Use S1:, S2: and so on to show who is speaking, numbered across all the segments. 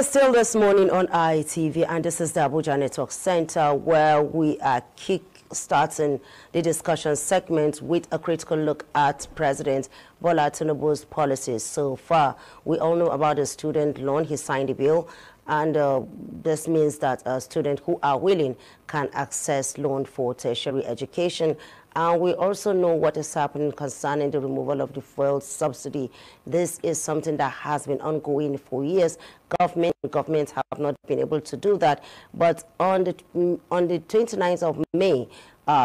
S1: Still this morning on ITV, and this is the Abuja Network Center, where we are kick-starting the discussion segment with a critical look at President Bola Tinibu's policies so far. We all know about the student loan. He signed the bill, and this means that students who are willing can access loan for tertiary education. And we also know what is happening concerning the removal of the fuel subsidy. This is something that has been ongoing for years. Governments have not been able to do that. But on the 29th of May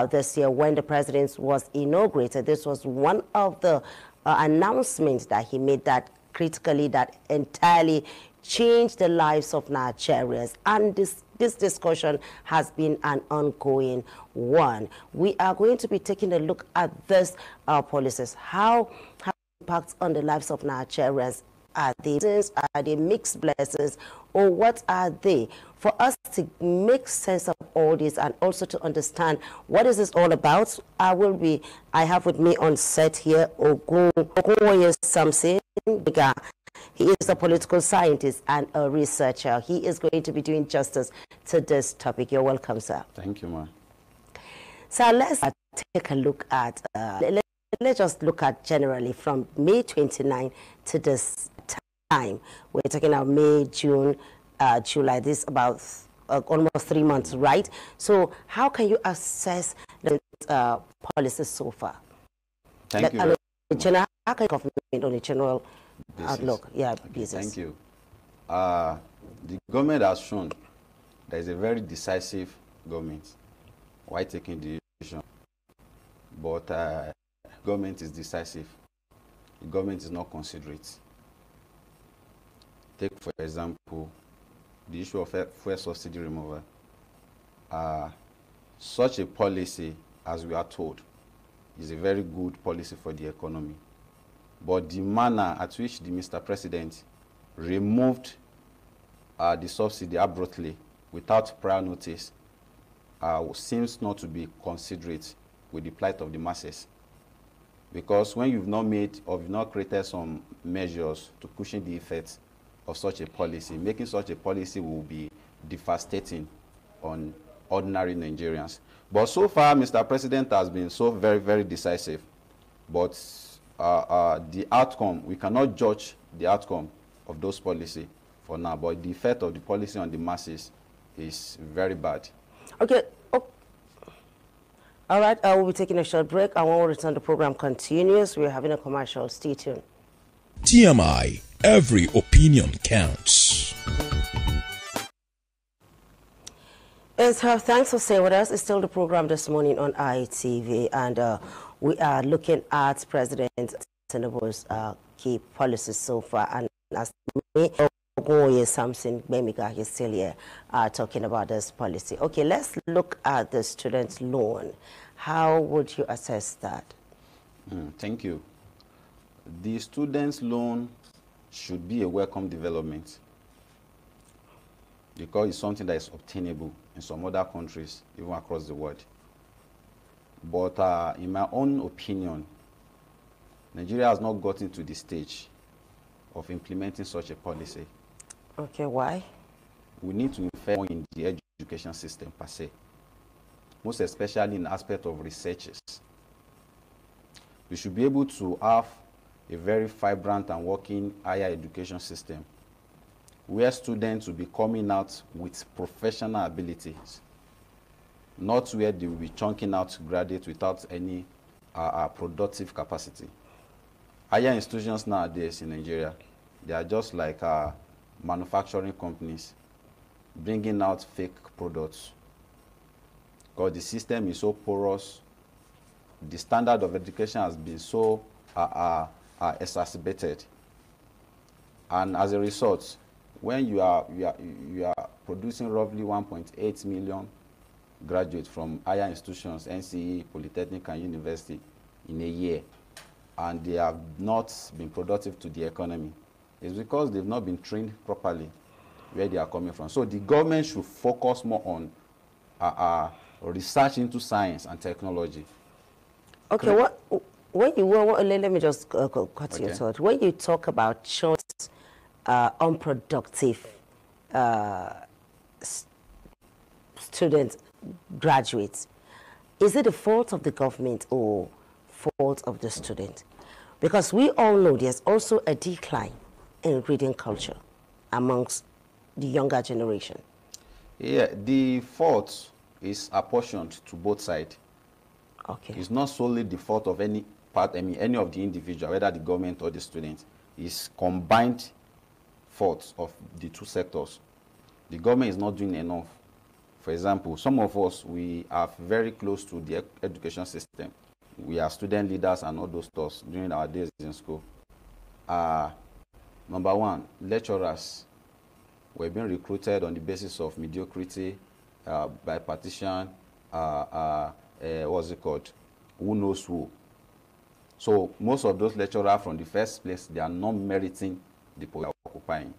S1: this year, when the president was inaugurated, this was one of the announcements that he made that critically, that entirely changed the lives of Nigerians. And this discussion has been an ongoing one. We are going to be taking a look at this policies. How impacts on the lives of Nigerians? Are they mixed blessings, or what are they? For us to make sense of all this and also to understand what is this all about, I have with me on set here Ogunwoye Samson. He is a political scientist and a researcher. He is going to be doing justice to this topic. You're welcome, sir.
S2: Thank you, ma'am.
S1: So let's take a look at, let's just look at generally from May 29 to this time. We're talking about May, June, July, this about almost 3 months, right? So how can you assess the policies so far?
S2: Thank you.
S1: How can government on a general outlook? Yeah, business.
S2: Thank you. The government has shown there is a very decisive government while taking the decision. But government is decisive. The government is not considerate. Take, for example, the issue of fuel subsidy removal. Such a policy, as we are told, is a very good policy for the economy. But the manner at which the Mr. President removed the subsidy abruptly without prior notice seems not to be considerate with the plight of the masses. Because when you've not made or you've not created some measures to cushion the effects of such a policy, making such a policy will be devastating on ordinary Nigerians. But so far, Mr. President has been so very, very decisive. But the outcome, we cannot judge the outcome of those policies for now, but the effect of the policy on the masses is very bad. Okay.
S1: Oh. All right, we'll be taking a short break, and when we return, the program continues. We're having a commercial. Stay tuned.
S3: TMI, every opinion counts.
S1: Thanks for staying with us. It's still the program this morning on ITV, and we are looking at President Tinibu's key policies so far. And as me, Ogunwoye Samson Bemiga is still here talking about this policy. Okay, let's look at the student loan. How would you assess that?
S2: Thank you. The student's loan should be a welcome development because it's something that is obtainable in some other countries, even across the world. But in my own opinion, Nigeria has not gotten to the stage of implementing such a policy.
S1: Okay, why?
S2: We need to invest more in the education system per se, most especially in the aspect of researches. We should be able to have a very vibrant and working higher education system where students will be coming out with professional abilities, not where they will be chunking out graduates without any productive capacity. Higher institutions nowadays in Nigeria, they are just like manufacturing companies bringing out fake products because the system is so porous. The standard of education has been so exacerbated, and as a result, when you are producing roughly 1.8 million graduates from higher institutions, NCE, Polytechnic, and University in a year, and they have not been productive to the economy, it's because they've not been trained properly where they are coming from. So the government should focus more on research into science and technology.
S1: Okay, let me just cut you short. When you talk about short, unproductive students graduate, is it the fault of the government or fault of the student? Because we all know there's also a decline in reading culture amongst the younger generation.
S2: Yeah, the fault is apportioned to both sides.
S1: Okay.
S2: It's not solely the fault of any part, any of the individual, whether the government or the student. It's combined faults of the two sectors. The government is not doing enough. For example, some of us, we are very close to the education system. We are student leaders and all those stuff during our days in school. Number one, lecturers were being recruited on the basis of mediocrity, by partition, what's it called? Who knows who? So most of those lecturers from the first place, they are not meriting the post they are occupying.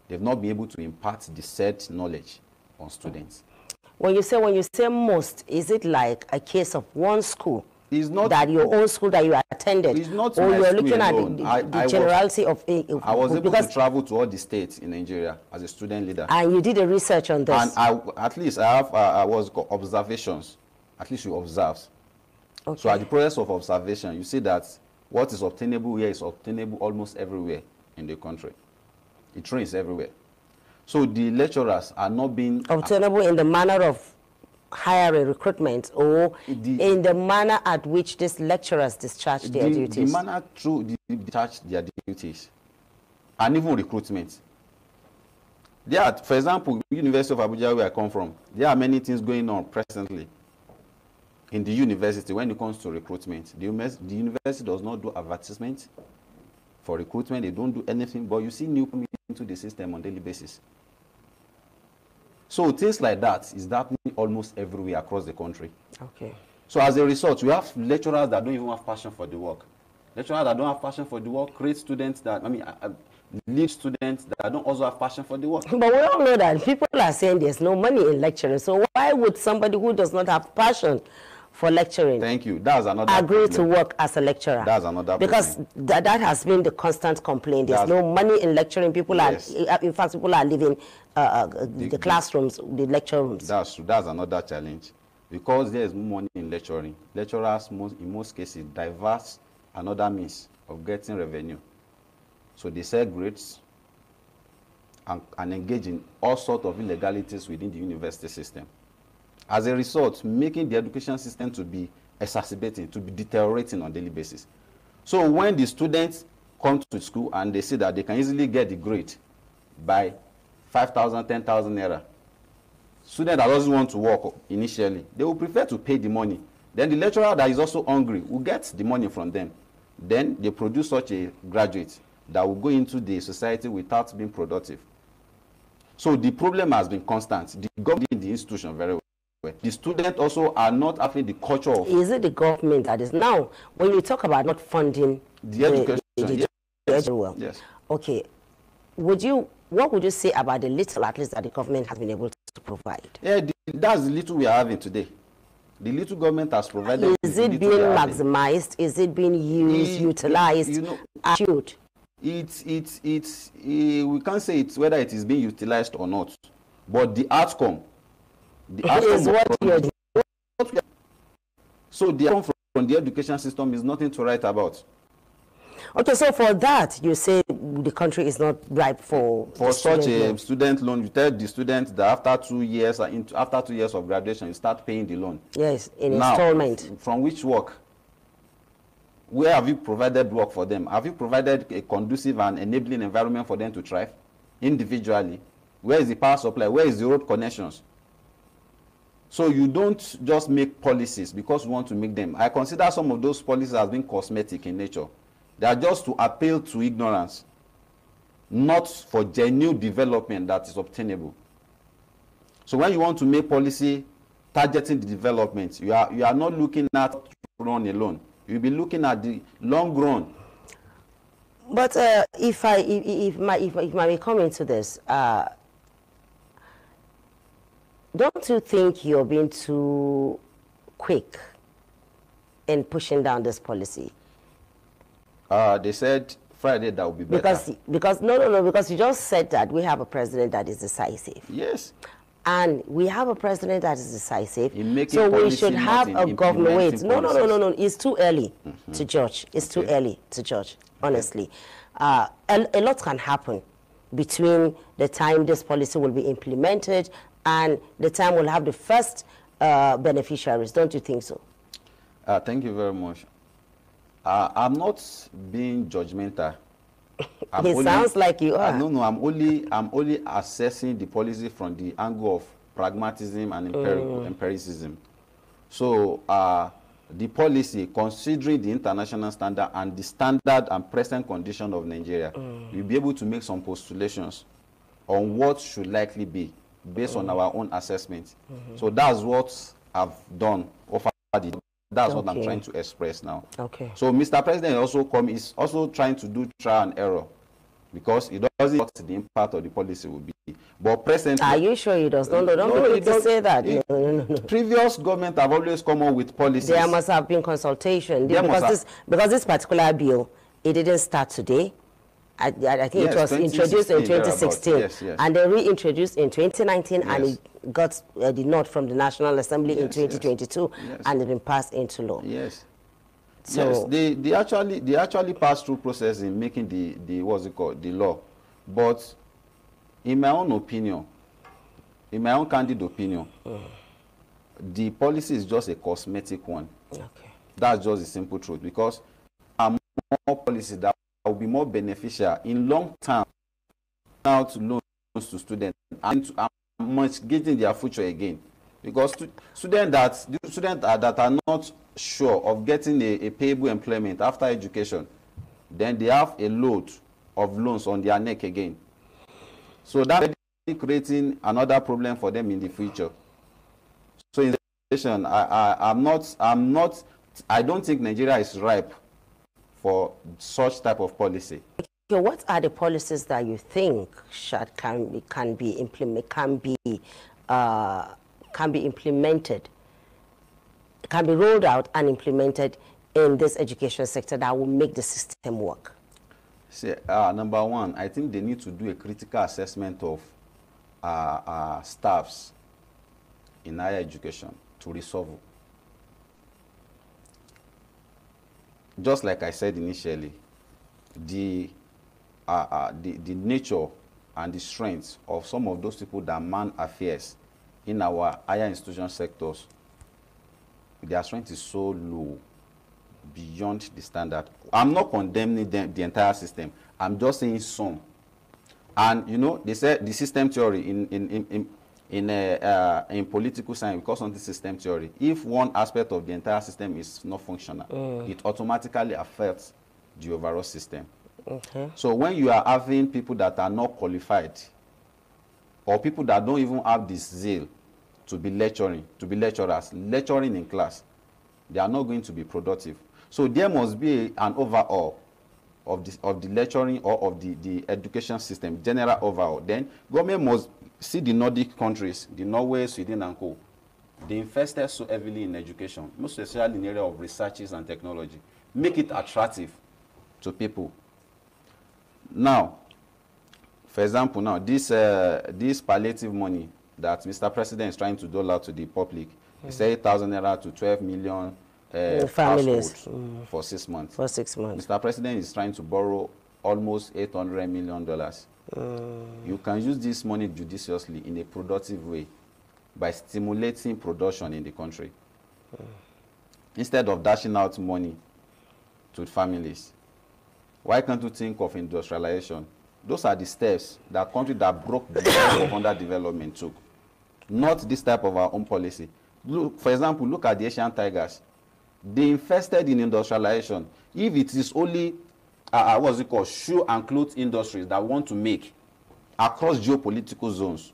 S2: They've not been able to impart the said knowledge on students.
S1: When you say most, is it like a case of one school?
S2: It's not
S1: that your own school that you attended,
S2: it's not
S1: or you're looking
S2: alone.
S1: at the generality of
S2: I was able to travel to all the states in Nigeria as a student leader.
S1: And you did a research on this.
S2: And at least I have observations. At least you observe.
S1: Okay.
S2: So at the process of observation, you see that what is obtainable here is obtainable almost everywhere in the country. It trains everywhere. So the lecturers are not being
S1: obtainable in the manner of hiring, recruitment, or in the manner at which these lecturers discharge their duties?
S2: The manner through they discharge their duties, and even recruitment. There are, for example, University of Abuja, where I come from, there are many things going on presently in the university when it comes to recruitment. The university does not do advertisement for recruitment. They don't do anything, but you see new coming into the system on a daily basis. So things like that is happening almost everywhere across the country.
S1: Okay.
S2: So as a result, we have lecturers that don't even have passion for the work. Lecturers that don't have passion for the work create students that, lead students that don't also have passion for the work.
S1: But we all know that people are saying there's no money in lecturing. So why would somebody who does not have passion for lecturing
S2: Thank you. That's another
S1: agree
S2: problem.
S1: to work as a lecturer?
S2: That's another
S1: because that has been the constant complaint. There's no money in lecturing. People
S2: yes.
S1: are, in fact, people are leaving the classrooms, the lecture rooms.
S2: That's true. That's another challenge. Because there is money in lecturing, lecturers in most cases divert another means of getting revenue. So they sell grades and engage in all sorts of illegalities within the university system. As a result, making the education system to be exacerbating, to be deteriorating on a daily basis. So when the students come to school and they see that they can easily get the grade by 5,000, 10,000 naira, student that doesn't want to work initially, they will prefer to pay the money. Then the lecturer that is also hungry will get the money from them. Then they produce such a graduate that will go into the society without being productive. So the problem has been constant. The government did the institution very well. The students also are not having the culture of...
S1: Is it the government that is... Now, when you talk about not funding
S2: the education,
S1: yes. Well,
S2: yes.
S1: Okay. What would you say about the little, at least, that the government has been able to provide?
S2: Yeah, that's the little we are having today. The little government has provided...
S1: Is it being maximized? Is it being used, utilized, achieved?
S2: We can't say it's whether it is being utilized or not, but the outcome
S1: is what you're doing.
S2: So the outcome from the education system is nothing to write about.
S1: Okay, so for that, you say the country is not ripe for
S2: such a student loan. You tell the student that after 2 years, after 2 years of graduation, you start paying the loan.
S1: Yes, in installment.
S2: From which work? Where have you provided work for them? Have you provided a conducive and enabling environment for them to thrive individually? Where is the power supply? Where is the road connections? So you don't just make policies because you want to make them. I consider some of those policies as being cosmetic in nature. They are just to appeal to ignorance, not for genuine development that is obtainable. So when you want to make policy targeting the development, you are not looking at run alone. You'll be looking at the long run.
S1: But if I may come into this, don't you think you're being too quick in pushing down this policy?
S2: They said Friday that will be better.
S1: Because no, because you just said that we have a president that is decisive.
S2: Yes.
S1: And we have a president that is decisive.
S2: So
S1: we should have a government. Wait, no. It's too early to judge. It's too early to judge, honestly. A lot can happen between the time this policy will be implemented and the time we'll have the first beneficiaries. Don't you think so?
S2: Thank you very much. I'm not being judgmental.
S1: It sounds like you are.
S2: No, I'm only assessing the policy from the angle of pragmatism and empiricism. So the policy, considering the international standard and the standard and present condition of Nigeria, we'll be able to make some postulations on what should likely be based on our own assessment. So that's what I've done over the. That's what I'm trying to express now.
S1: Okay.
S2: So Mr. President is also trying to do trial and error because it doesn't know what the impact of the policy will be. But presently,
S1: are you sure he does? Don't say that. No.
S2: Previous government have always come up with policies.
S1: There must have been consultation because this particular bill, it didn't start today. I think it was introduced in 2016, and they reintroduced in 2019, and it got the nod from the National Assembly in 2022, and it been passed into law.
S2: Yes.
S1: So
S2: they actually passed through process in making the what's it called, the law. But in my own opinion, in my own candid opinion, the policy is just a cosmetic one.
S1: Okay.
S2: That's just the simple truth, because more policy that will be more beneficial in long term now to loans to students and to much getting their future again, because students that are not sure of getting a payable employment after education, then they have a load of loans on their neck again. So that's creating another problem for them in the future. So in education, I don't think Nigeria is ripe for such type of policy.
S1: Okay, what are the policies that you think can be implemented, can be rolled out and implemented in this education sector that will make the system work?
S2: See, number one, I think they need to do a critical assessment of staffs in higher education to resolve. Just like I said initially, the nature and the strength of some of those people that man affairs in our higher institution sectors, their strength is so low, beyond the standard. I'm not condemning the entire system. I'm just saying some. And you know, they said the system theory in political science, because of the system theory, if one aspect of the entire system is not functional, it automatically affects the overall system. Okay. So when you are having people that are not qualified, or people that don't even have this zeal to be lecturers, lecturing in class, they are not going to be productive. So there must be an overhaul of the lecturing or of the education system, general overhaul. Then government must see the Nordic countries, the Norway, Sweden, and co. They invested so heavily in education, most especially in the area of researches and technology. Make it attractive to people. Now, for example, now this palliative money that Mr. President is trying to dole out to the public, he said 8,000 naira to 12 million families for 6 months.
S1: For 6 months.
S2: Mr. President is trying to borrow almost $800 million. You can use this money judiciously in a productive way by stimulating production in the country. Instead of dashing out money to families, why can't you think of industrialization? Those are the steps that countries that broke the cycle of underdevelopment took. Not this type of our own policy. Look, for example, look at the Asian tigers. They invested in industrialization. If it is only what's it called, shoe and clothes industries that want to make across geopolitical zones,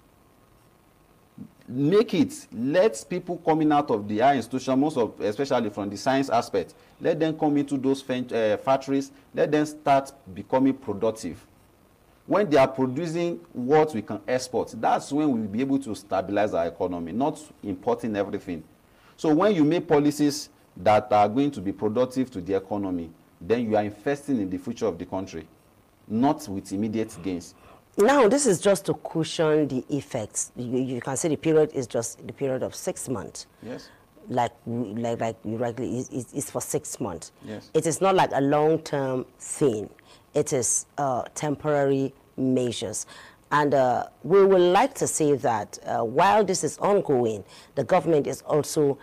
S2: make it. Let people coming out of the higher institution, especially from the science aspect, let them come into those factories. Let them start becoming productive. When they are producing what we can export, that's when we'll be able to stabilize our economy, not importing everything. So when you make policies that are going to be productive to the economy, then you are investing in the future of the country. not with immediate gains.
S1: Now, this is just to cushion the effects. You can say the period is just the period of 6 months.
S2: Yes.
S1: Like you rightly, it's for 6 months.
S2: Yes.
S1: It is not like a long-term thing. It is temporary measures. And we would like to say that while this is ongoing, the government is also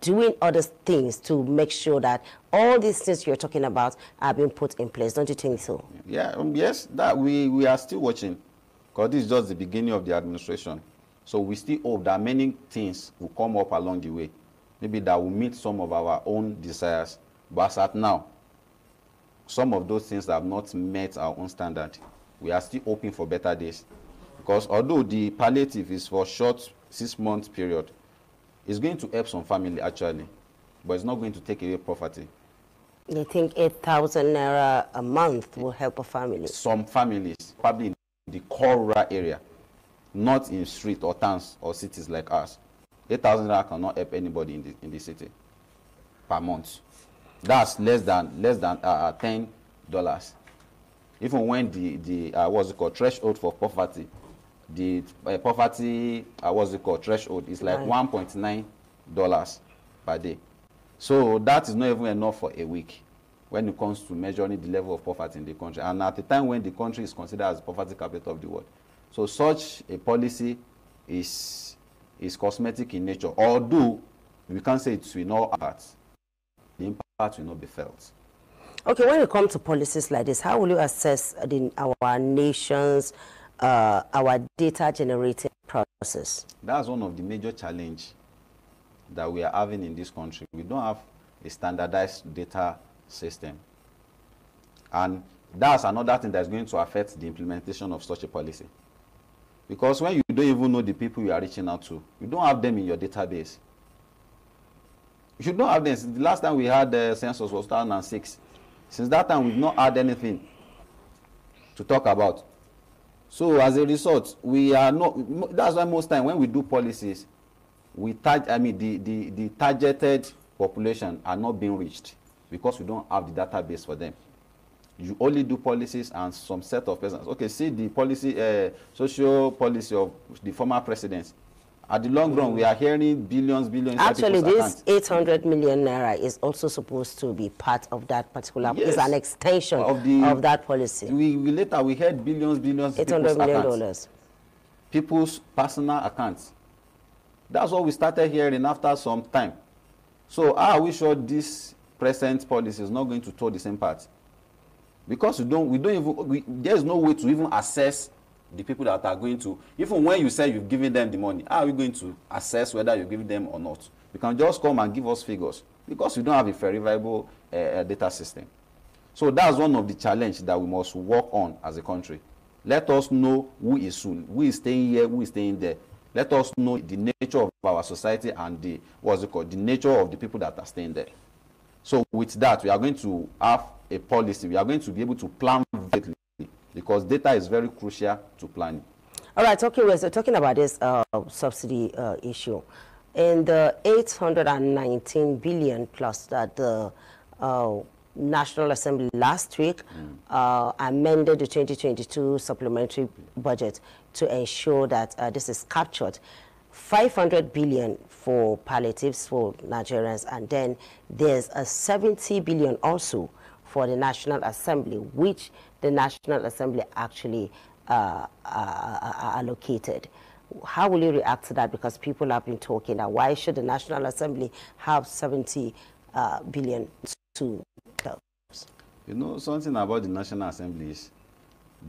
S1: doing other things to make sure that all these things you're talking about are being put in place. Don't you think so?
S2: Yeah, yes, that we are still watching, because this is just the beginning of the administration. So we still hope that many things will come up along the way. Maybe that will meet some of our own desires. But as at now, some of those things have not met our own standard. We are still hoping for better days. Because although the palliative is for a short 6-month period, it's going to help some family actually, but it's not going to take away poverty.
S1: You think 8,000 naira a month will help a family?
S2: Some families, probably in the core rural area, not in street or towns or cities like us. 8,000 naira cannot help anybody in the city per month. That's less than $10. Even when the what's it called, threshold for poverty, the poverty what's it called, threshold is like $1.9 per day. So that is not even enough for a week when it comes to measuring the level of poverty in the country, and at the time when the country is considered as the poverty capital of the world. So such a policy is cosmetic in nature, although we can't say it will not impact. The impact will not be felt.
S1: Okay, when it comes to policies like this, how will you assess our nation's our data generating process?
S2: That's one of the major challenges that we are having in this country. We don't have a standardized data system. And that's another thing that's going to affect the implementation of such a policy. Because when you don't even know the people you are reaching out to, you don't have them in your database. You don't have them. The last time we had the census was 2006. Since that time, we've not had anything to talk about. So as a result, we are not, that's why most time when we do policies, the targeted population are not being reached because we don't have the database for them. You only do policies and some set of persons. Okay, see the policy, social policy of the former presidents. At the long run, we are hearing billions.
S1: Actually, this 800 million naira is also supposed to be part of that particular. Yes, it's an extension of that policy.
S2: We heard billions. $800 million. People's personal accounts. That's what we started hearing after some time. So are we sure this present policy is not going to toe the same path? Because there's no way to even assess the people that are going to, even when you say you've given them the money, how are we going to assess whether you've given them or not? You can just come and give us figures because we don't have a verifiable data system. So that's one of the challenges that we must work on as a country. Let us know who is staying here, who is staying there. Let us know the nature of our society and the nature of the people that are staying there. So with that, we are going to have a policy. We are going to be able to plan vividly, because data is very crucial to planning.
S1: All right, okay, we're talking about this subsidy issue. In the 819 billion plus that the National Assembly last week amended the 2022 supplementary budget to ensure that this is captured. 500 billion for palliatives for Nigerians, and then there's a 70 billion also for the National Assembly, which the National Assembly actually allocated. How will you react to that? Because people have been talking that why should the National Assembly have 70 billion to those?
S2: You know, something about the National Assembly is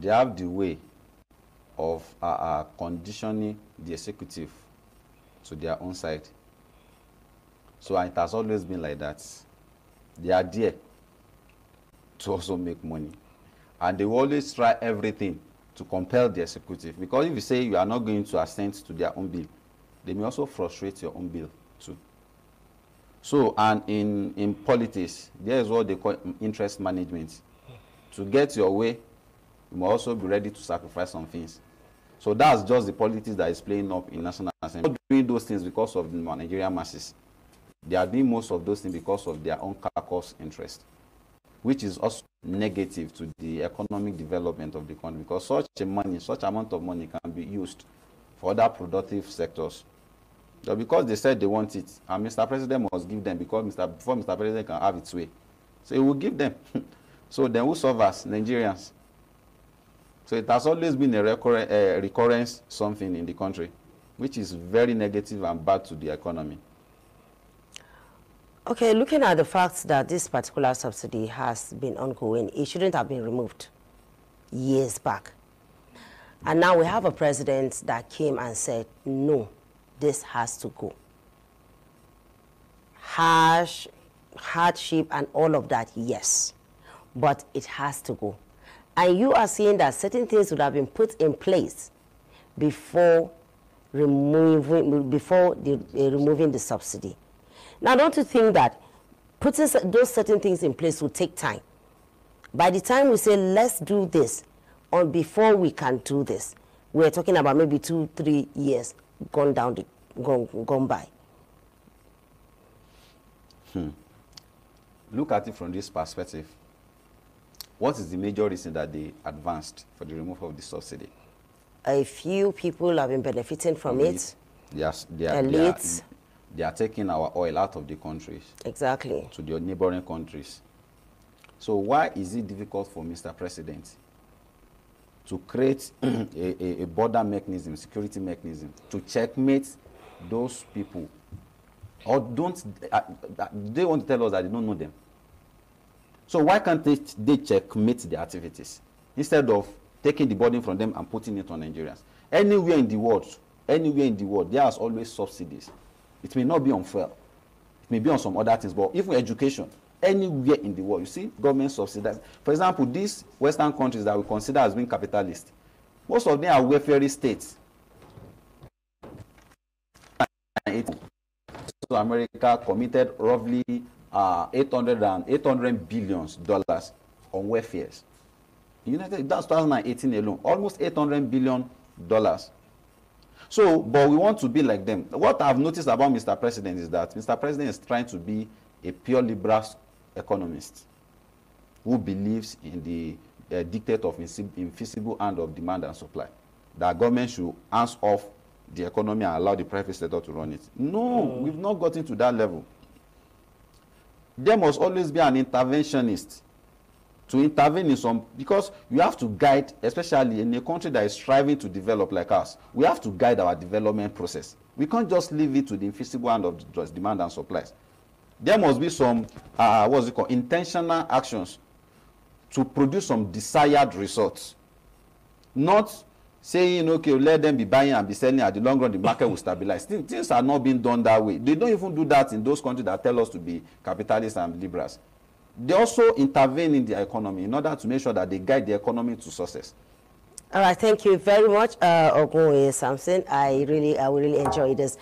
S2: they have the way of conditioning the executive to their own side. So it has always been like that. They are there to also make money. And they will always try everything to compel the executive. Because if you say you are not going to assent to their own bill, they may also frustrate your own bill too. So, and in politics, there is what they call interest management. To get your way, you must also be ready to sacrifice some things. So that's just the politics that is playing up in National Assembly. They're not doing those things because of the Nigerian masses. They are doing most of those things because of their own caucus interest. which is also negative to the economic development of the country, because such amount of money can be used for other productive sectors. So because they said they want it, and Mr. President must give them, because before Mr. President can have its way. So he will give them. So then who suffers? Nigerians. So it has always been a recurrence something in the country, which is very negative and bad to the economy.
S1: Okay, looking at the fact that this particular subsidy has been ongoing, it shouldn't have been removed years back. And now we have a president that came and said, no, this has to go. Hardship and all of that, yes, but it has to go. And you are saying that certain things would have been put in place before removing the subsidy. Now, don't you think that putting those certain things in place will take time? By the time we say, let's do this, or before we can do this, we're talking about maybe 2-3 years gone by.
S2: Look at it from this perspective. What is the major reason that they advanced for the removal of the subsidy?
S1: A few people have been benefiting from it.
S2: Yes,
S1: elites.
S2: They are taking our oil out of the countries.
S1: Exactly.
S2: To the neighboring countries. So why is it difficult for Mr. President to create a border mechanism, security mechanism, to checkmate those people? Or they want to tell us that they don't know them? So why can't they checkmate their activities instead of taking the burden from them and putting it on Nigerians? Anywhere in the world, there are always subsidies. It may not be on fuel, it may be on some other things, but even education, anywhere in the world, you see government subsidies. For example, these Western countries that we consider as being capitalist, most of them are welfare states. So America committed roughly $800 billion on welfare. That's 2018 alone, almost $800 billion. So, but we want to be like them. What I've noticed about Mr. President is that Mr. President is trying to be a pure liberal economist who believes in the dictate of invisible hand of demand and supply. That government should hands off the economy and allow the private sector to run it. No, we've not gotten to that level. There must always be an interventionist to intervene in some, because you have to guide, especially in a country that is striving to develop like us, we have to guide our development process. We can't just leave it to the invisible hand of just demand and supplies. There must be some, intentional actions to produce some desired results. Not saying, okay, let them be buying and be selling, at the long run the market will stabilize. Things are not being done that way. They don't even do that in those countries that tell us to be capitalists and liberals. They also intervene in the economy in order to make sure that they guide the economy to success.
S1: All right, thank you very much, Ogunwoye Samson. I really enjoyed this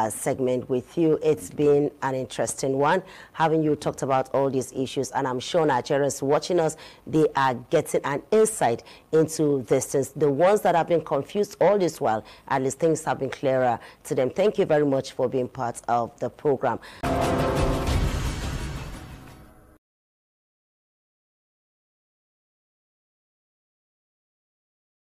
S1: segment with you. It's been an interesting one, having you talked about all these issues, and I'm sure Nigerians watching us, they are getting an insight into this things. The ones that have been confused all this while, at least things have been clearer to them. Thank you very much for being part of the program.